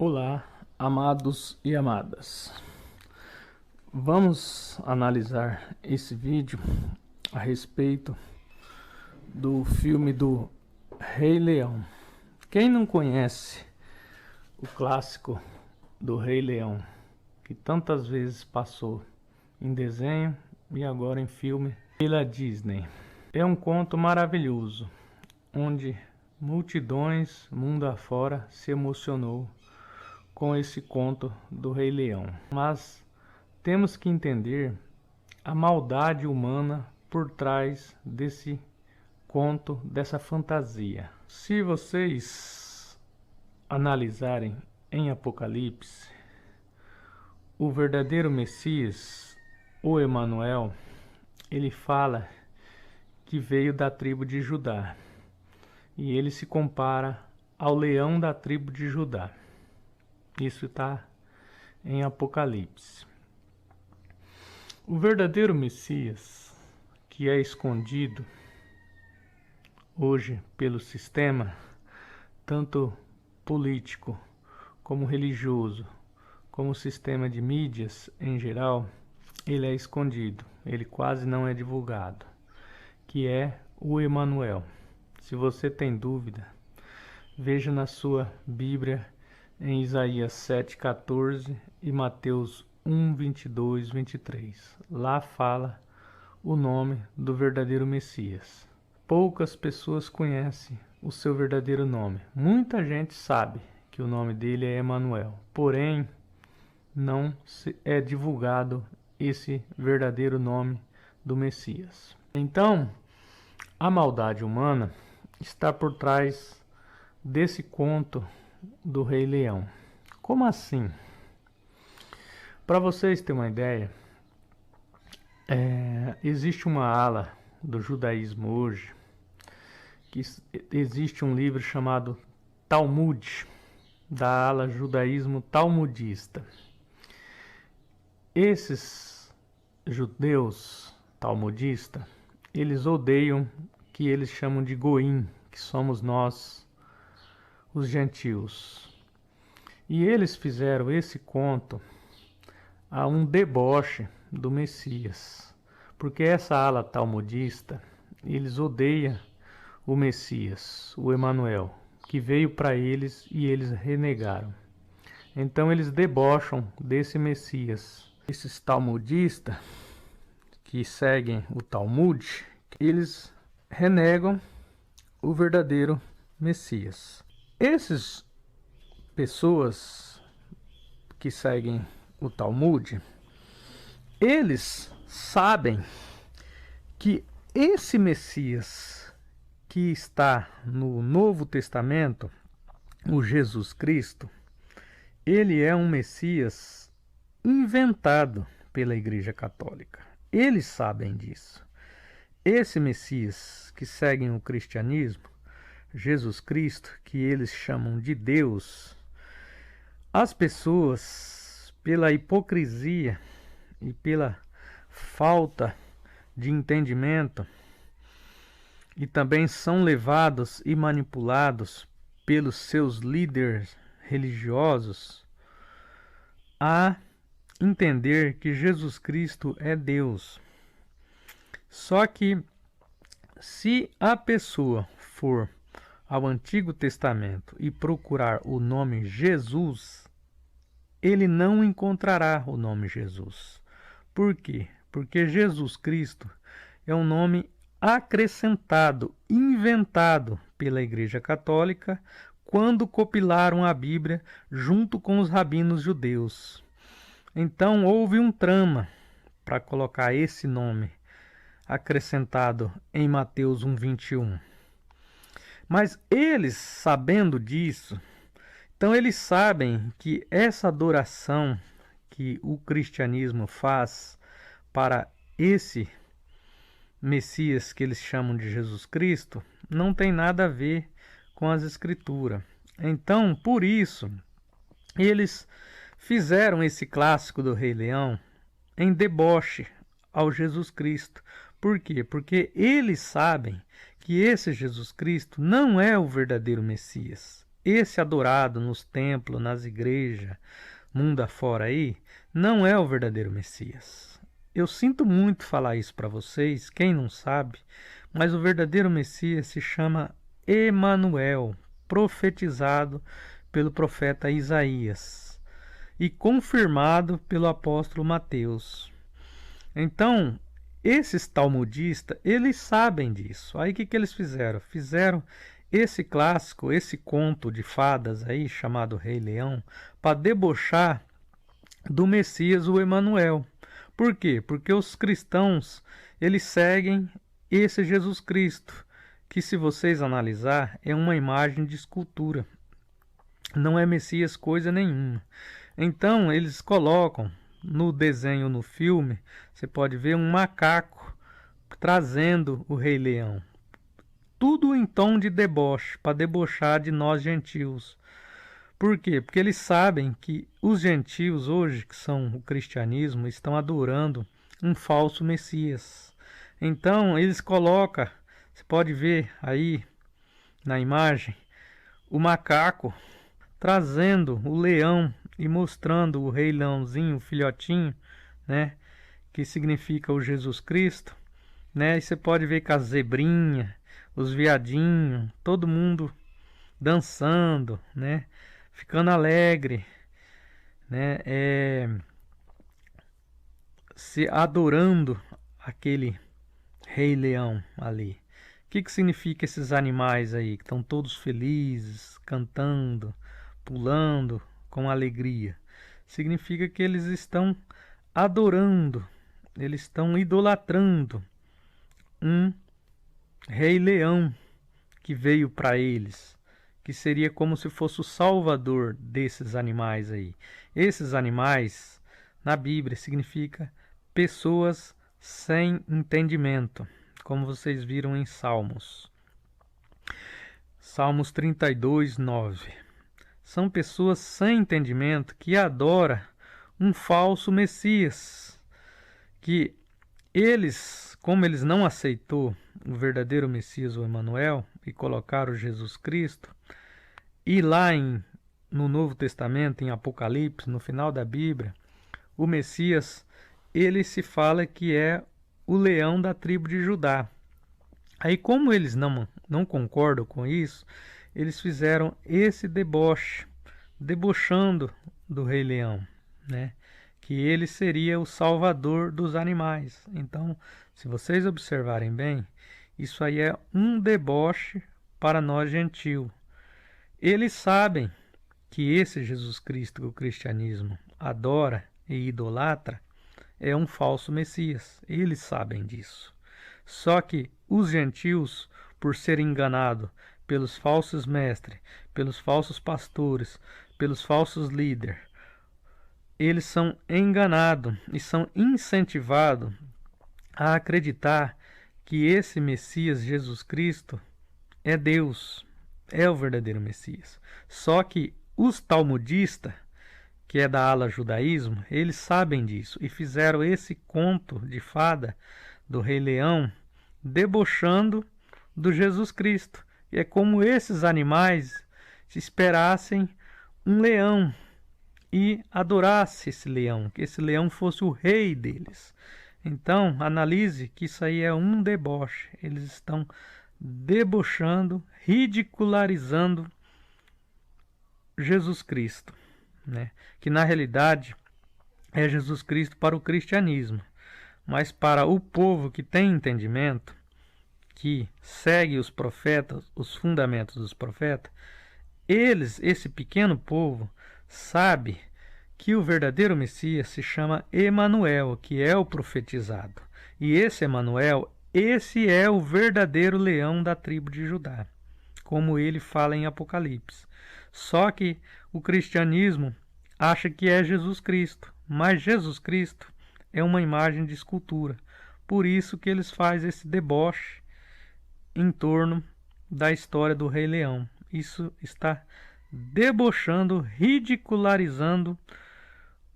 Olá, amados e amadas. Vamos analisar esse vídeo a respeito do filme do Rei Leão. Quem não conhece o clássico do Rei Leão, que tantas vezes passou em desenho e agora em filme pela Disney? É um conto maravilhoso, onde multidões mundo afora se emocionou com esse conto do Rei Leão. Mas temos que entender a maldade humana por trás desse conto, dessa fantasia. Se vocês analisarem em Apocalipse, o verdadeiro Messias, o Emanuel, ele fala que veio da tribo de Judá. E ele se compara ao leão da tribo de Judá. Isso está em Apocalipse. O verdadeiro Messias, que é escondido hoje pelo sistema, tanto político como religioso, como sistema de mídias em geral, ele é escondido, ele quase não é divulgado, que é o Emanuel. Se você tem dúvida, veja na sua Bíblia em Isaías 7,14 e Mateus 1, 22, 23. Lá fala o nome do verdadeiro Messias. Poucas pessoas conhecem o seu verdadeiro nome. Muita gente sabe que o nome dele é Emanuel, porém não é divulgado esse verdadeiro nome do Messias. Então, a maldade humana está por trás desse conto do Rei Leão. Como assim? Para vocês terem uma ideia, existe uma ala do judaísmo hoje, que existe um livro chamado Talmud, da ala judaísmo talmudista. Esses judeus talmudistas, eles odeiam que eles chamam de goim, que somos nós, os gentios. E eles fizeram esse conto a um deboche do Messias, porque essa ala talmudista, eles odeiam o Messias, o Emanuel, que veio para eles e eles renegaram. Então eles debocham desse Messias. Esses talmudistas que seguem o Talmud, eles renegam o verdadeiro Messias. Essas pessoas que seguem o Talmud, eles sabem que esse Messias que está no Novo Testamento, o Jesus Cristo, ele é um Messias inventado pela Igreja Católica. Eles sabem disso. Esse Messias que seguem o cristianismo, Jesus Cristo, que eles chamam de Deus, as pessoas, pela hipocrisia e pela falta de entendimento, e também são levados e manipulados pelos seus líderes religiosos a entender que Jesus Cristo é Deus. Só que se a pessoa for ao Antigo Testamento e procurar o nome Jesus, ele não encontrará o nome Jesus. Por quê? Porque Jesus Cristo é um nome acrescentado, inventado pela Igreja Católica quando compilaram a Bíblia junto com os rabinos judeus. Então houve um trama para colocar esse nome acrescentado em Mateus 1:21. Mas eles, sabendo disso, então eles sabem que essa adoração que o cristianismo faz para esse Messias que eles chamam de Jesus Cristo não tem nada a ver com as Escrituras. Então, por isso, eles fizeram esse clássico do Rei Leão em deboche ao Jesus Cristo. Por quê? Porque eles sabem que esse Jesus Cristo não é o verdadeiro Messias. esse adorado nos templos, nas igrejas, mundo afora aí, não é o verdadeiro Messias. Eu sinto muito falar isso para vocês, quem não sabe, mas o verdadeiro Messias se chama Emanuel, profetizado pelo profeta Isaías e confirmado pelo apóstolo Mateus. Então, esses talmudistas, eles sabem disso. Aí o que eles fizeram? Fizeram esse clássico, esse conto de fadas aí, chamado Rei Leão, para debochar do Messias, o Emanuel. Por quê? Porque os cristãos, eles seguem esse Jesus Cristo, que se vocês analisar, é uma imagem de escultura. Não é Messias coisa nenhuma. Então, eles colocam no desenho, no filme, você pode ver um macaco trazendo o Rei Leão. Tudo em tom de deboche, para debochar de nós gentios. Por quê? Porque eles sabem que os gentios hoje, que são o cristianismo, estão adorando um falso Messias. Então, eles colocam, você pode ver aí na imagem, o macaco trazendo o leão e mostrando o Rei Leãozinho, o filhotinho, né, que significa o Jesus Cristo, né? E você pode ver com as zebrinhas, os viadinhos, todo mundo dançando, né, ficando alegre, né, se adorando aquele Rei Leão ali. O que significa esses animais aí que estão todos felizes, cantando, pulando com alegria? Significa que eles estão adorando, eles estão idolatrando um Rei Leão que veio para eles, que seria como se fosse o salvador desses animais aí. Esses animais, na Bíblia, significa pessoas sem entendimento, como vocês viram em Salmos. Salmos 32, 9. São pessoas sem entendimento que adoram um falso Messias, que eles, como eles não aceitou o verdadeiro Messias, o Emanuel, e colocaram Jesus Cristo, e lá no Novo Testamento, em Apocalipse, no final da Bíblia, o Messias, ele se fala que é o leão da tribo de Judá. Aí, como eles não concordam com isso, eles fizeram esse deboche, debochando do Rei Leão, né? Que ele seria o salvador dos animais. Então, se vocês observarem bem, isso aí é um deboche para nós gentios. Eles sabem que esse Jesus Cristo que o cristianismo adora e idolatra é um falso Messias. Eles sabem disso. Só que os gentios, por serem enganados pelos falsos mestres, pelos falsos pastores, pelos falsos líderes, eles são enganados e são incentivados a acreditar que esse Messias, Jesus Cristo, é Deus, é o verdadeiro Messias. Só que os talmudistas, que é da ala judaísmo, eles sabem disso e fizeram esse conto de fada do Rei Leão debochando do Jesus Cristo. E é como esses animais se esperassem um leão e adorasse esse leão, que esse leão fosse o rei deles. Então, analise que isso aí é um deboche. Eles estão debochando, ridicularizando Jesus Cristo, né? Que na realidade é Jesus Cristo para o cristianismo, mas para o povo que tem entendimento, que segue os profetas, os fundamentos dos profetas, eles, esse pequeno povo, sabe que o verdadeiro Messias se chama Emanuel, que é o profetizado. E esse Emanuel, esse é o verdadeiro leão da tribo de Judá, como ele fala em Apocalipse. Só que o cristianismo acha que é Jesus Cristo, mas Jesus Cristo é uma imagem de escultura. Por isso que eles fazem esse deboche em torno da história do Rei Leão. Isso está debochando, ridicularizando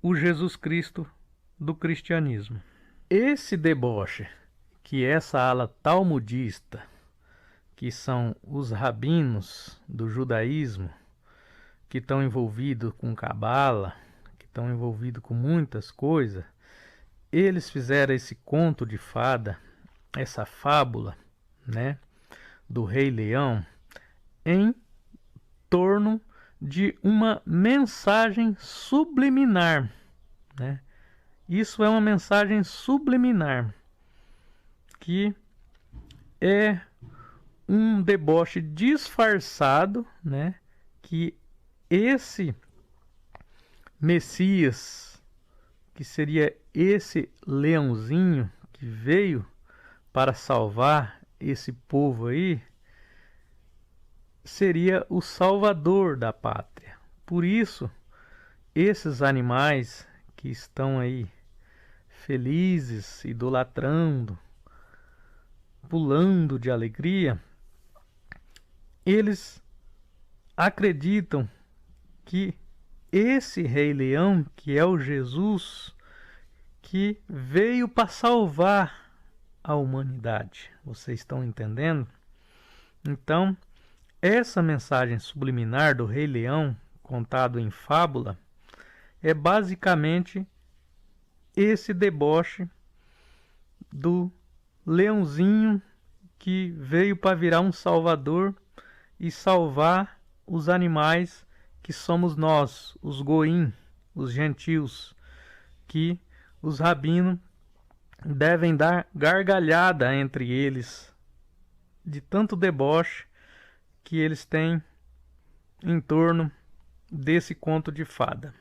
o Jesus Cristo do cristianismo. Esse deboche que essa ala talmudista, que são os rabinos do judaísmo, que estão envolvidos com cabala, que estão envolvidos com muitas coisas, eles fizeram esse conto de fada, essa fábula, né, do Rei Leão, em torno de uma mensagem subliminar, né? Isso é uma mensagem subliminar, que é um deboche disfarçado, né? Que esse Messias, que seria esse leãozinho que veio para salvar esse povo aí, seria o salvador da pátria. Por isso, esses animais que estão aí felizes, idolatrando, pulando de alegria, eles acreditam que esse Rei Leão, que é o Jesus, que veio para salvar a humanidade. Vocês estão entendendo? Então, essa mensagem subliminar do Rei Leão, contado em fábula, é basicamente esse deboche do leãozinho que veio para virar um salvador e salvar os animais que somos nós, os goim, os gentios, que os rabinos devem dar gargalhada entre eles de tanto deboche que eles têm em torno desse conto de fada.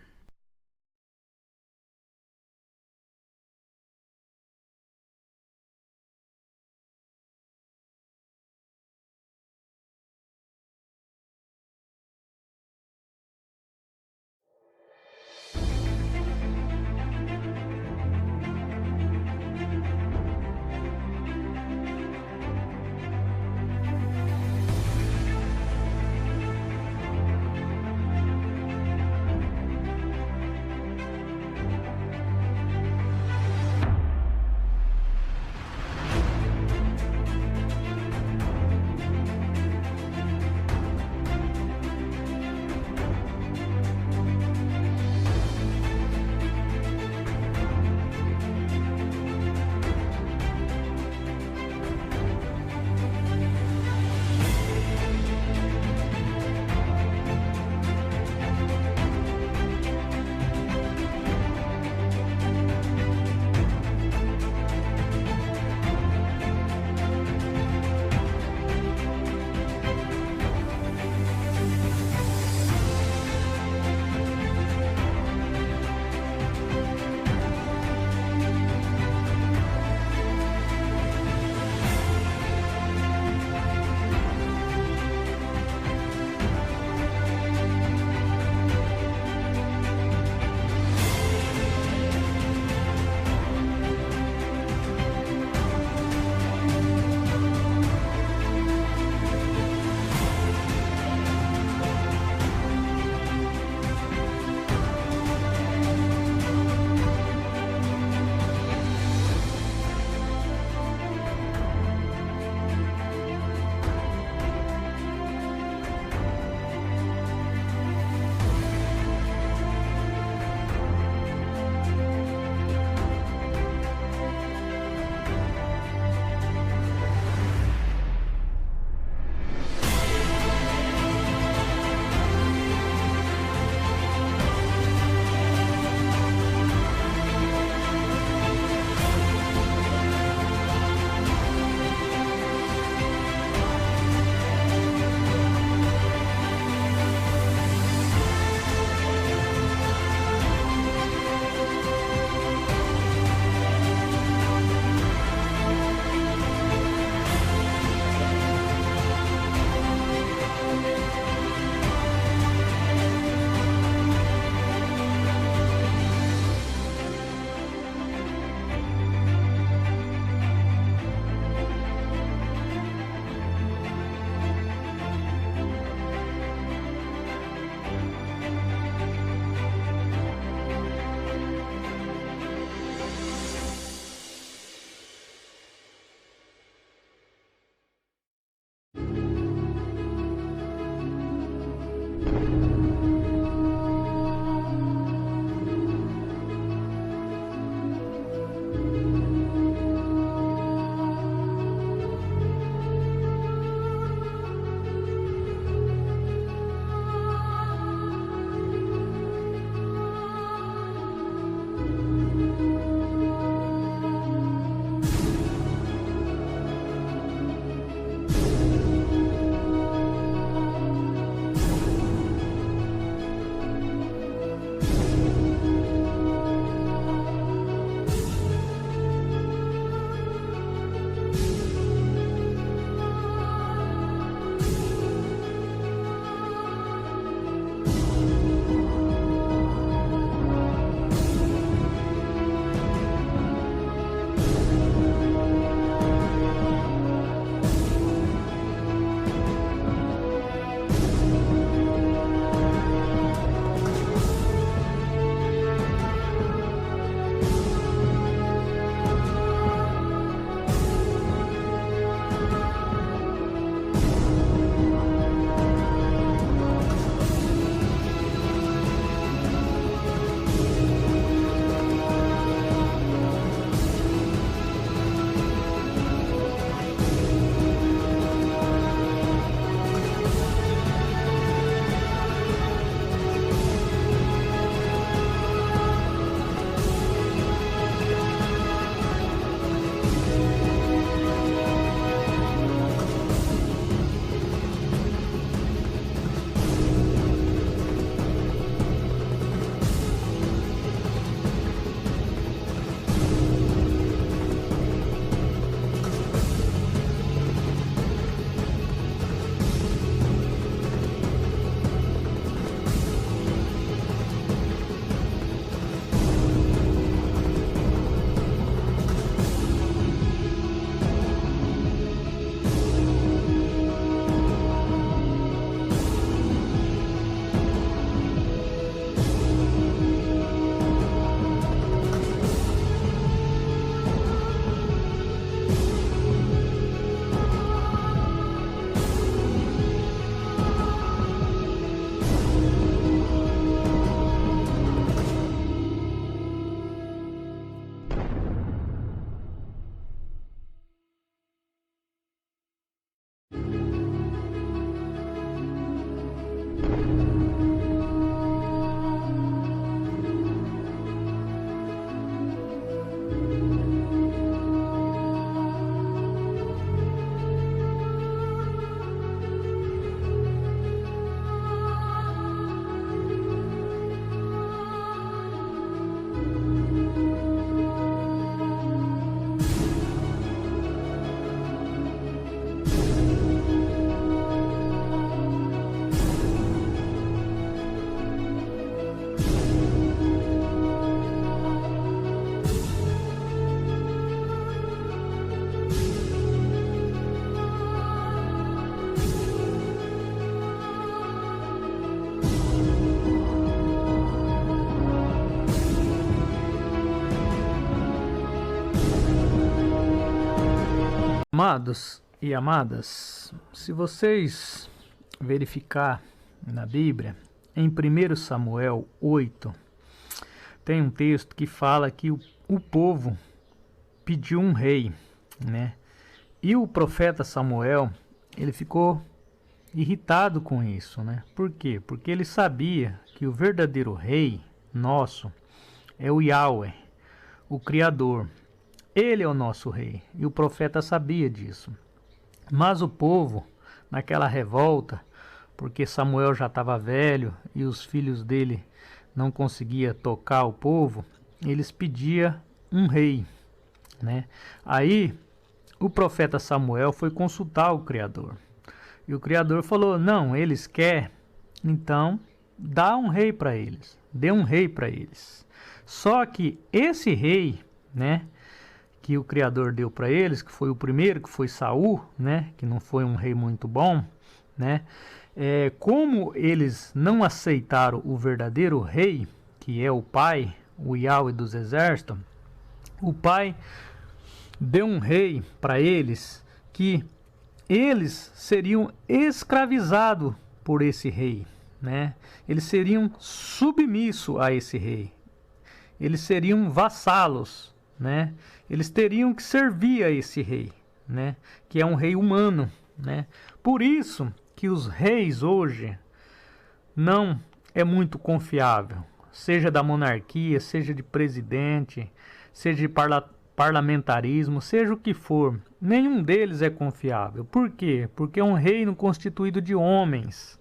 Amados e amadas, se vocês verificar na Bíblia, em 1 Samuel 8, tem um texto que fala que o povo pediu um rei, né? E o profeta Samuel, ele ficou irritado com isso, né? Por quê? Porque ele sabia que o verdadeiro rei nosso é o Yahweh, o Criador. Ele é o nosso rei, e o profeta sabia disso. Mas o povo, naquela revolta, porque Samuel já estava velho e os filhos dele não conseguiam tocar o povo, eles pediam um rei, né? Aí o profeta Samuel foi consultar o Criador. E o Criador falou: não, eles querem, então dá um rei para eles, dê um rei para eles. Só que esse rei, né, que o Criador deu para eles, que foi o primeiro, que foi Saul, né, que não foi um rei muito bom, né, como eles não aceitaram o verdadeiro rei, que é o Pai, o Yahweh dos exércitos, o Pai deu um rei para eles que eles seriam escravizados por esse rei, né? Eles seriam submissos a esse rei. Eles seriam vassalos, né? Eles teriam que servir a esse rei, né? Que é um rei humano, né? Por isso que os reis hoje não é muito confiável, seja da monarquia, seja de presidente, seja de parlamentarismo, seja o que for, nenhum deles é confiável. Por quê? Porque é um reino constituído de homens,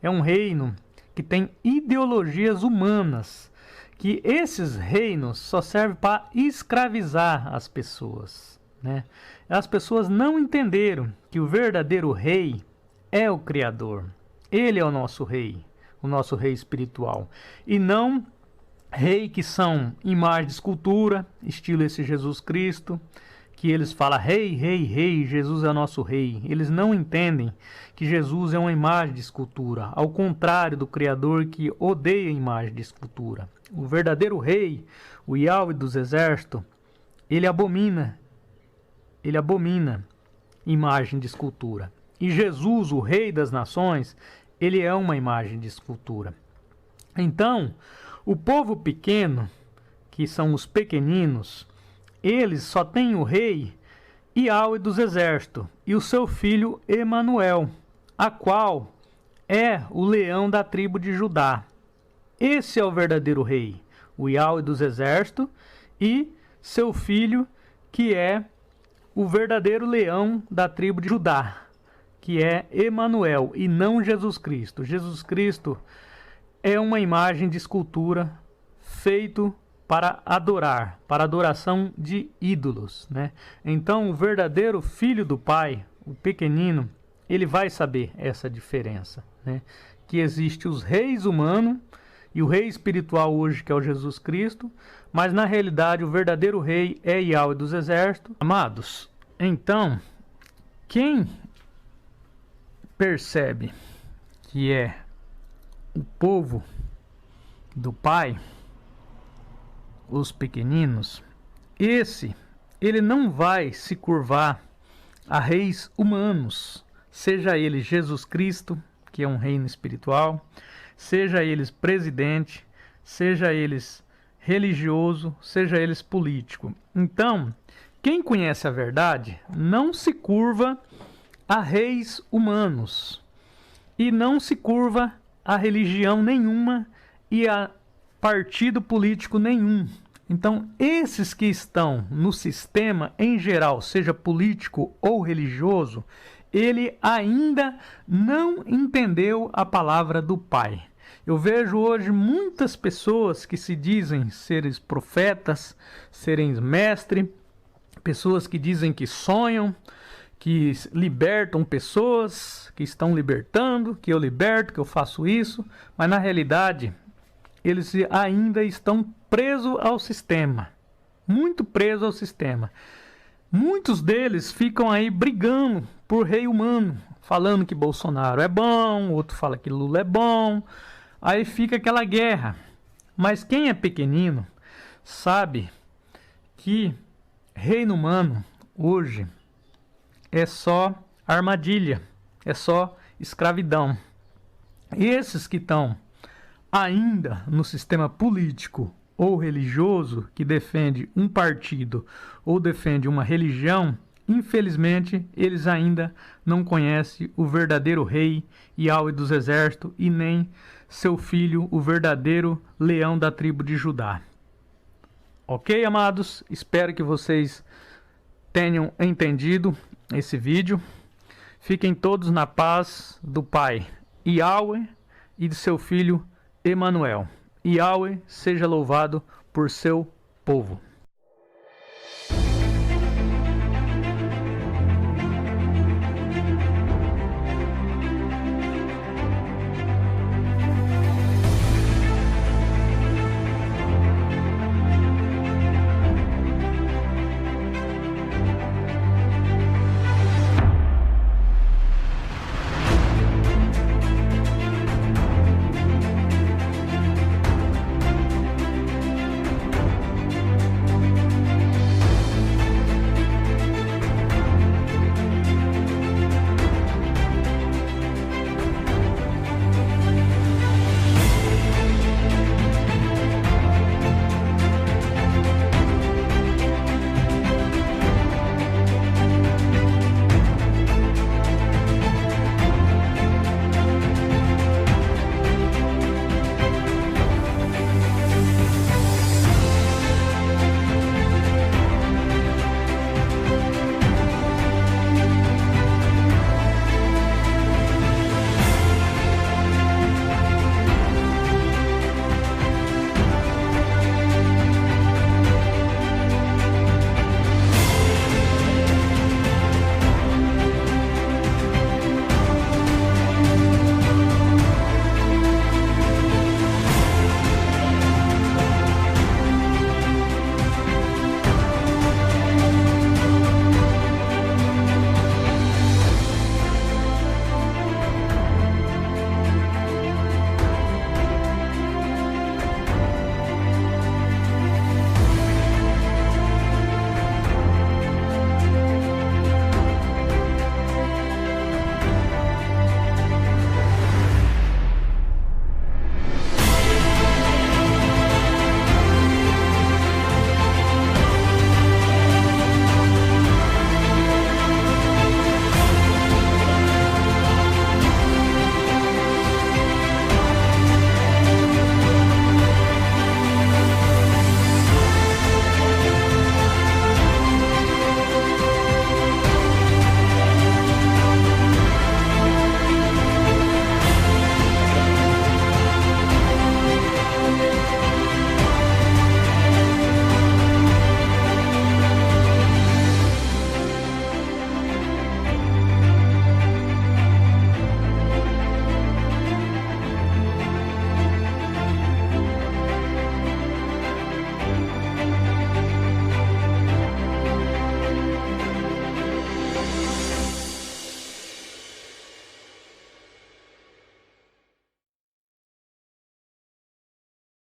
é um reino que tem ideologias humanas, que esses reinos só servem para escravizar as pessoas, né? As pessoas não entenderam que o verdadeiro rei é o Criador. Ele é o nosso rei espiritual, e não rei que são imagem de escultura, estilo esse Jesus Cristo, que eles falam rei, rei, rei, Jesus é o nosso rei. Eles não entendem que Jesus é uma imagem de escultura, ao contrário do Criador, que odeia a imagem de escultura. O verdadeiro rei, o Yahweh dos exércitos, ele abomina imagem de escultura. E Jesus, o rei das nações, ele é uma imagem de escultura. Então, o povo pequeno, que são os pequeninos, eles só têm o rei Yahweh dos exércitos e o seu filho Emanuel, a qual é o leão da tribo de Judá. Esse é o verdadeiro rei, o Yahweh dos exércitos e seu filho, que é o verdadeiro leão da tribo de Judá, que é Emanuel e não Jesus Cristo. Jesus Cristo é uma imagem de escultura feito para adorar, para adoração de ídolos, né? Então, o verdadeiro filho do Pai, o pequenino, ele vai saber essa diferença, né? Que existe os reis humanos e o rei espiritual hoje, que é o Jesus Cristo, mas na realidade o verdadeiro rei é Yahweh dos exércitos. Amados, então, quem percebe que é o povo do Pai, os pequeninos, ele não vai se curvar a reis humanos, seja ele Jesus Cristo, que é um reino espiritual, seja eles presidente, seja eles religioso, seja eles político. Então, quem conhece a verdade não se curva a reis humanos e não se curva a religião nenhuma e a partido político nenhum. Então, esses que estão no sistema em geral, seja político ou religioso, ele ainda não entendeu a palavra do Pai. Eu vejo hoje muitas pessoas que se dizem seres profetas, seres mestres, pessoas que dizem que sonham, que libertam pessoas, que estão libertando, que eu liberto, que eu faço isso, mas na realidade eles ainda estão presos ao sistema, muito presos ao sistema. Muitos deles ficam aí brigando por rei humano, falando que Bolsonaro é bom, outro fala que Lula é bom, aí fica aquela guerra. Mas quem é pequenino sabe que reino humano hoje é só armadilha, é só escravidão. E esses que estão ainda no sistema político ou religioso, que defende um partido ou defende uma religião, infelizmente eles ainda não conhecem o verdadeiro rei Yahweh dos exércitos e nem seu filho, o verdadeiro leão da tribo de Judá. Ok, amados? Espero que vocês tenham entendido esse vídeo. Fiquem todos na paz do Pai Yahweh e de seu filho Emanuel. Yahweh seja louvado por seu povo.